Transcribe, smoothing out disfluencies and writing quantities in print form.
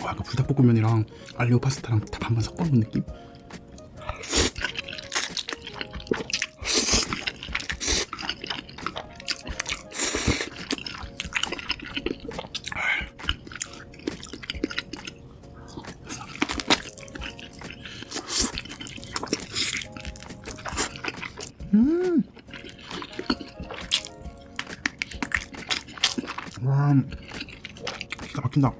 약간 불닭볶음면이랑 알리오 파스타랑 다 반반 섞어놓은 느낌? 와, 기가 막힌다.